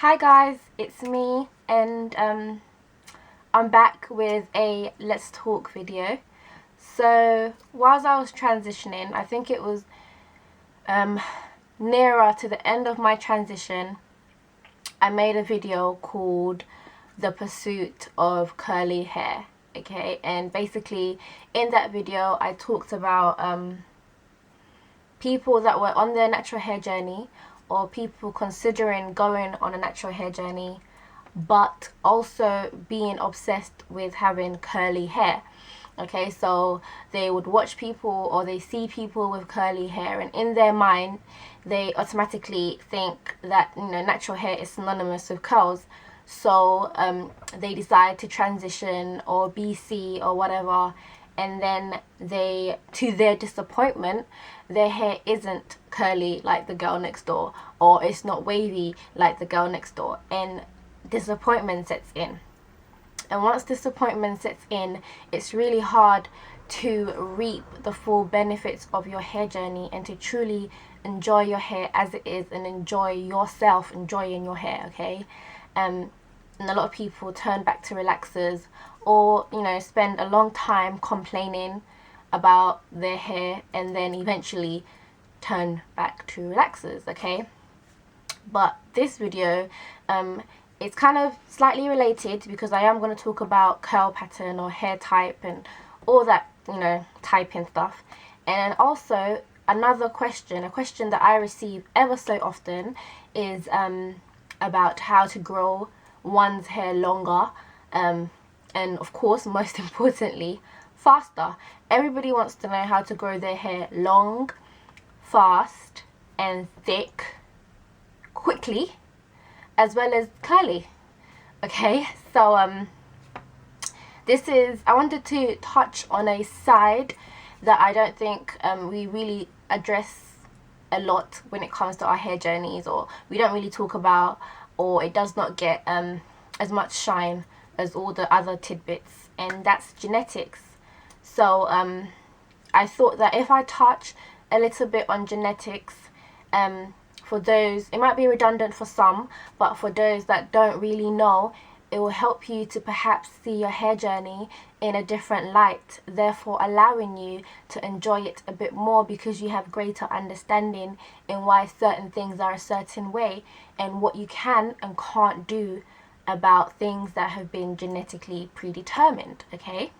Hi guys, it's me, and I'm back with a Let's Talk video. So whilst I was transitioning, I think it was nearer to the end of my transition, I made a video called The Pursuit of Curly Hair. Okay, and basically in that video I talked about people that were on their natural hair journey, or people considering going on a natural hair journey but also being obsessed with having curly hair. Okay, so they would watch people or they see people with curly hair, and in their mind they automatically think that natural hair is synonymous with curls. So they decide to transition or BC or whatever, and then to their disappointment, their hair isn't curly like the girl next door, or it's not wavy like the girl next door, and disappointment sets in. And once disappointment sets in, it's really hard to reap the full benefits of your hair journey and to truly enjoy your hair as it is and enjoy yourself enjoying your hair. Okay, and a lot of people turn back to relaxers, or spend a long time complaining about their hair and then eventually turn back to relaxers. Okay, but this video it's kind of slightly related, because I am going to talk about curl pattern or hair type and all that typing stuff. And also another question, a question that I receive ever so often, is about how to grow one's hair longer, and of course most importantly faster. Everybody wants to know how to grow their hair long, fast and thick quickly, as well as curly. Okay, so I wanted to touch on a side that I don't think we really address a lot when it comes to our hair journeys, or we don't really talk about, or it does not get as much shine as all the other tidbits, and that's genetics. So I thought that if I touch a little bit on genetics, for those, it might be redundant for some, but for those that don't really know, it will help you to perhaps see your hair journey in a different light, therefore allowing you to enjoy it a bit more, because you have greater understanding in why certain things are a certain way and what you can and can't do about things that have been genetically predetermined. Okay,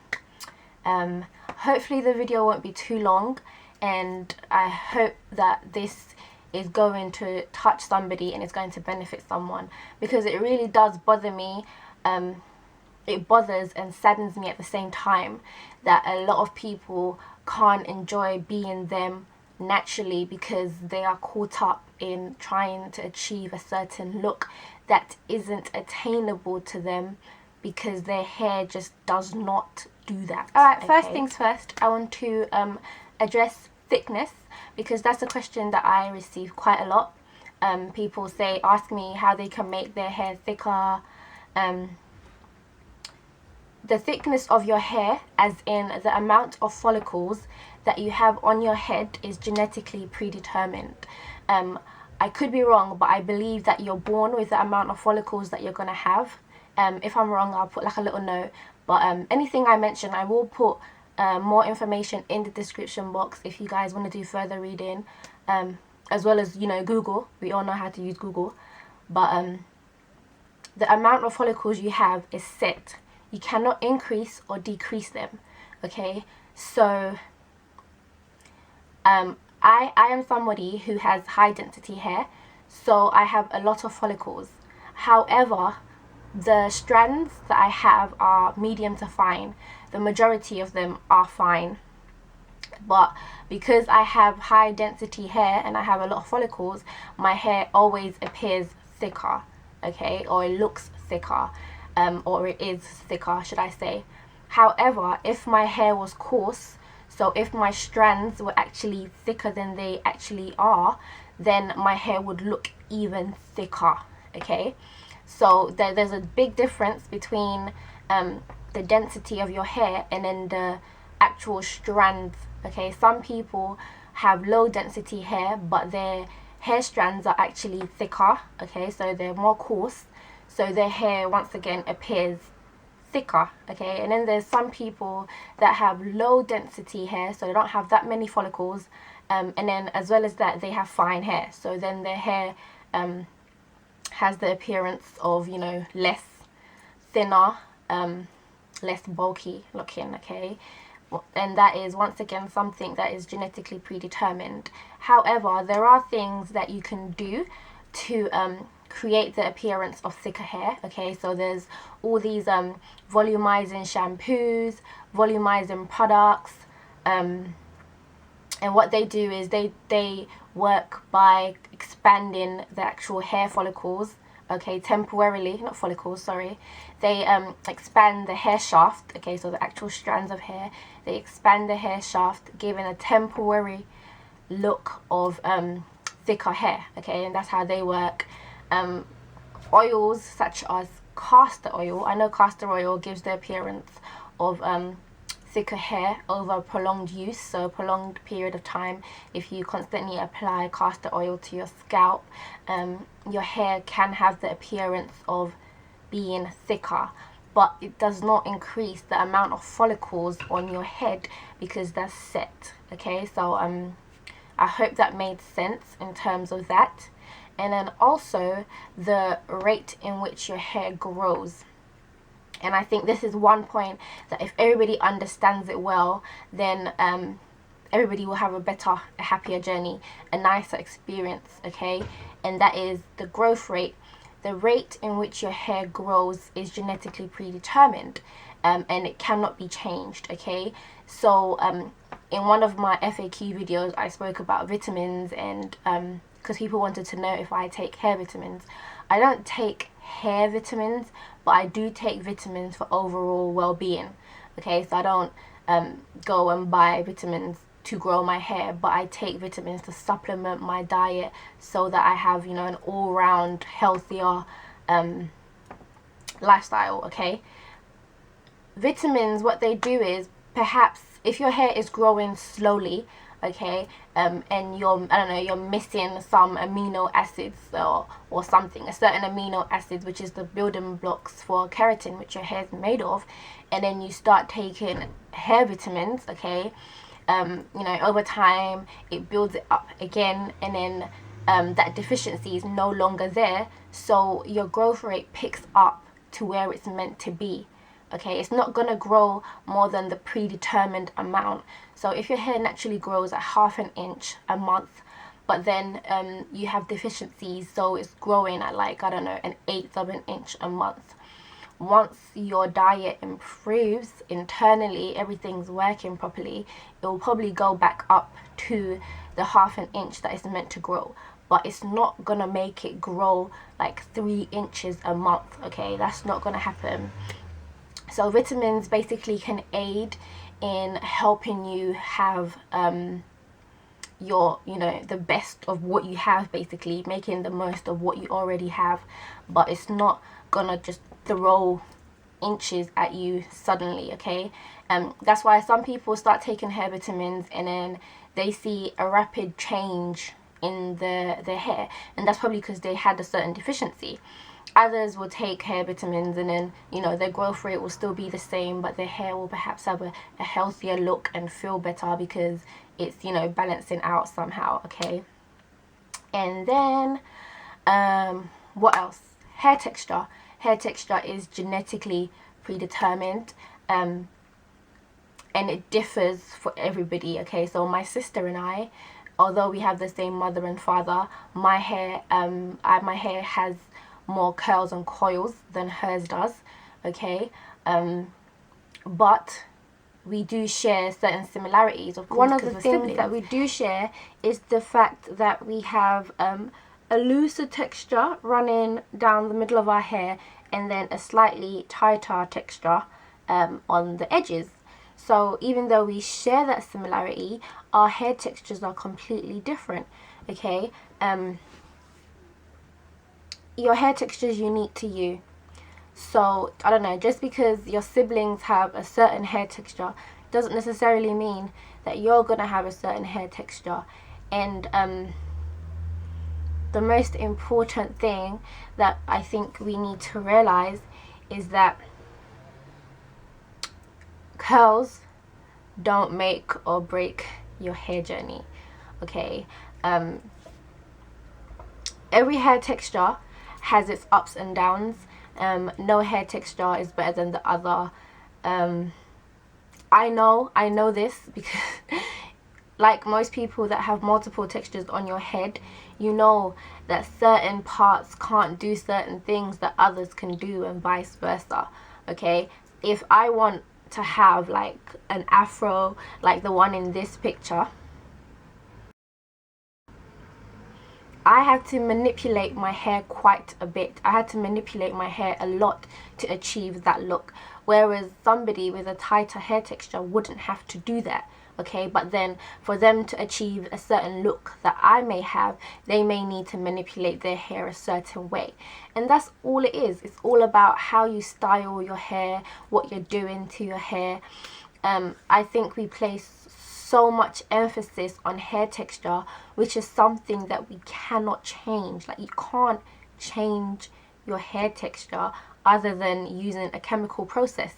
hopefully the video won't be too long, and I hope that this is going to touch somebody and it's going to benefit someone, because it really does bother me. It bothers and saddens me at the same time that a lot of people can't enjoy being them naturally, because they are caught up in trying to achieve a certain look that isn't attainable to them, because their hair just does not do that. Alright, okay. First things first, I want to address thickness, because that's a question that I receive quite a lot. People ask me how they can make their hair thicker. The thickness of your hair, as in the amount of follicles that you have on your head, is genetically predetermined. I could be wrong, but I believe that you're born with the amount of follicles that you're going to have. If I'm wrong, I'll put like a little note, but anything I mention, I will put more information in the description box if you guys want to do further reading, as well as Google. We all know how to use Google, but the amount of follicles you have is set. You cannot increase or decrease them. Okay, so I am somebody who has high density hair, so I have a lot of follicles. However, the strands that I have are medium to fine. The majority of them are fine, but because I have high density hair and I have a lot of follicles, my hair always appears thicker. Okay, or it looks thicker, or it is thicker, should I say. However, if my hair was coarse, so if my strands were actually thicker than they actually are, then my hair would look even thicker. Okay, so there's a big difference between the density of your hair and then the actual strands. Okay, some people have low density hair, but their hair strands are actually thicker, okay, so they're more coarse, so their hair once again appears thicker, okay. And then there's some people that have low density hair, so they don't have that many follicles, and then as well as that, they have fine hair, so then their hair has the appearance of, you know, less thinner, less bulky looking, okay. And that is once again something that is genetically predetermined. However, there are things that you can do to create the appearance of thicker hair, okay. So there's all these volumizing shampoos, volumizing products, and what they do is they work by expanding the actual hair follicles, okay, temporarily, not follicles, sorry. They expand the hair shaft, okay, so the actual strands of hair, they expand the hair shaft, giving a temporary look of thicker hair, okay. And that's how they work. Oils such as castor oil, I know castor oil gives the appearance of thicker hair over prolonged use, so a prolonged period of time. If you constantly apply castor oil to your scalp, your hair can have the appearance of being thicker, but it does not increase the amount of follicles on your head because that's set, okay. So I hope that made sense in terms of that. And then also the rate in which your hair grows. And I think this is one point that if everybody understands it well, then everybody will have a better, a happier journey, a nicer experience, okay. And that is the growth rate. The rate in which your hair grows is genetically predetermined, and it cannot be changed, okay. So in one of my FAQ videos, I spoke about vitamins, and because people wanted to know if I take hair vitamins. I don't take hair vitamins, but I do take vitamins for overall well-being, okay. So I don't go and buy vitamins to grow my hair, but I take vitamins to supplement my diet so that I have, you know, an all-round healthier lifestyle, okay. Vitamins, what they do is, perhaps if your hair is growing slowly, okay, and you're, I don't know, you're missing some amino acids or something, a certain amino acids, which is the building blocks for keratin, which your hair is made of, and then you start taking hair vitamins, okay, you know, over time it builds it up again, and then that deficiency is no longer there, so your growth rate picks up to where it's meant to be, okay. It's not gonna grow more than the predetermined amount. So if your hair naturally grows at ½ an inch a month, but then you have deficiencies, so it's growing at, like, I don't know, 1/8 of an inch a month. Once your diet improves internally, everything's working properly, it will probably go back up to the ½ an inch that it's meant to grow, but it's not gonna make it grow like 3 inches a month, okay. That's not gonna happen. So vitamins basically can aid in helping you have your, you know, the best of what you have, basically making the most of what you already have, but it's not gonna just throw inches at you suddenly, okay. That's why some people start taking hair vitamins and then they see a rapid change in their hair, and that's probably because they had a certain deficiency. Others will take hair vitamins and then, you know, their growth rate will still be the same, but their hair will perhaps have a healthier look and feel better because it's, you know, balancing out somehow, okay. And then what else? Hair texture. Hair texture is genetically predetermined, and it differs for everybody, okay. So my sister and I, although we have the same mother and father, my hair has more curls and coils than hers does, okay. But we do share certain similarities, of course. One of the things that we do share is the fact that we have a looser texture running down the middle of our hair, and then a slightly tighter texture on the edges. So even though we share that similarity, our hair textures are completely different, okay. Your hair texture is unique to you. So I don't know, just because your siblings have a certain hair texture doesn't necessarily mean that you're gonna have a certain hair texture. And the most important thing that I think we need to realize is that curls don't make or break your hair journey. Okay, every hair texture has its ups and downs. No hair texture is better than the other. I know this because like most people that have multiple textures on your head, you know that certain parts can't do certain things that others can do, and vice versa. Okay, if I want to have like an afro like the one in this picture, I had to manipulate my hair quite a bit. I had to manipulate my hair a lot to achieve that look, whereas somebody with a tighter hair texture wouldn't have to do that. Okay, but then for them to achieve a certain look that I may have, they may need to manipulate their hair a certain way. And that's all it is. It's all about how you style your hair, what you're doing to your hair. I think we place so much emphasis on hair texture, which is something that we cannot change. Like, you can't change your hair texture other than using a chemical process.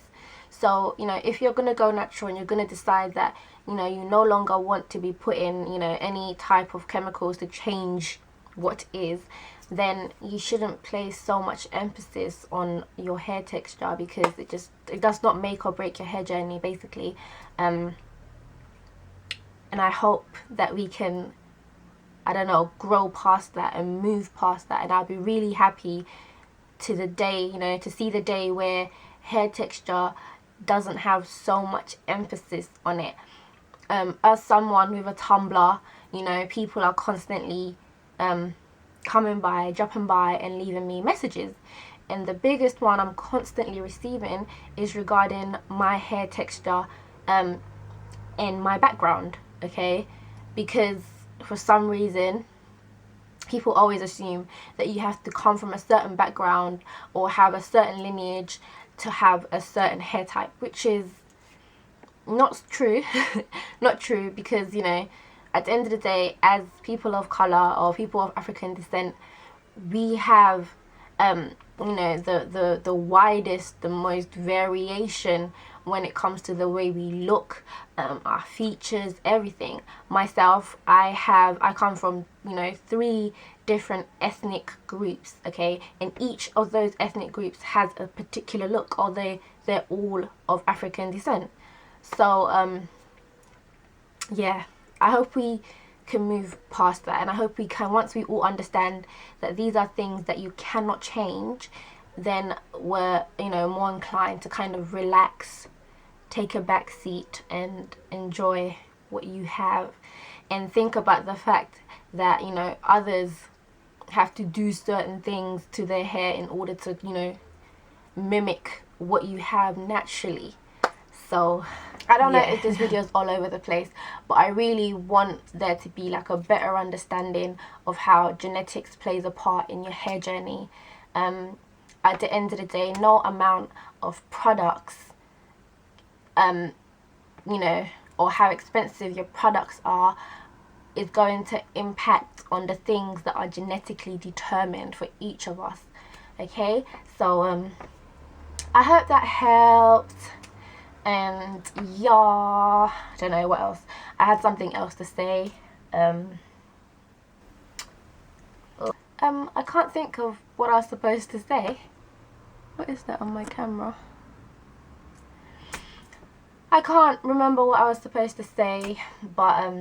So, you know, if you're going to go natural and you're going to decide that, you know, you no longer want to be putting, you know, any type of chemicals to change what is, then you shouldn't place so much emphasis on your hair texture, because it does not make or break your hair journey, basically. And I hope that we can, I don't know, grow past that and move past that. And I'll be really happy to the day, you know, to see the day where hair texture doesn't have so much emphasis on it. As someone with a Tumblr, you know, people are constantly coming by, dropping by and leaving me messages. And the biggest one I'm constantly receiving is regarding my hair texture and my background, okay? Because for some reason, people always assume that you have to come from a certain background or have a certain lineage to have a certain hair type, which is not true. Not true, because, you know, at the end of the day, as people of color or people of African descent, we have you know, the widest, the most variation when it comes to the way we look, our features, everything. Myself, I come from, you know, 3 different ethnic groups, okay, and each of those ethnic groups has a particular look, or they're all of African descent. So yeah, I hope we can move past that, and I hope we can, once we all understand that these are things that you cannot change, then we're, you know, more inclined to kind of relax, take a back seat and enjoy what you have, and think about the fact that, you know, others have to do certain things to their hair in order to, you know, mimic what you have naturally. So I don't know if this video is all over the place, but I really want there to be like a better understanding of how genetics plays a part in your hair journey. At the end of the day, no amount of products, you know, or how expensive your products are, is going to impact on the things that are genetically determined for each of us. Okay, so I hope that helped. And yeah, I don't know what else. I had something else to say. I can't think of what I was supposed to say. What is that on my camera? I can't remember what I was supposed to say, but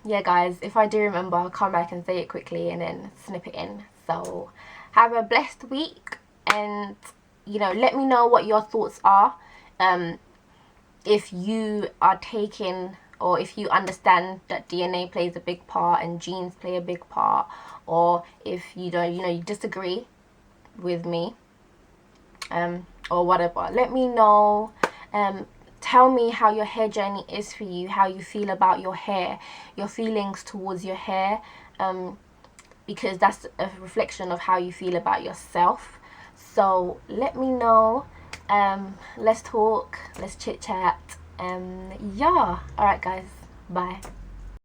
yeah guys, if I do remember, I'll come back and say it quickly and then snip it in. So have a blessed week, and, you know, let me know what your thoughts are. If you are taking, or if you understand that DNA plays a big part and genes play a big part, or if you don't, you know, you disagree with me, or whatever, let me know. Tell me how your hair journey is for you, how you feel about your hair, your feelings towards your hair, because that's a reflection of how you feel about yourself. So let me know. Let's talk, let's chit chat. Yeah, alright guys, bye.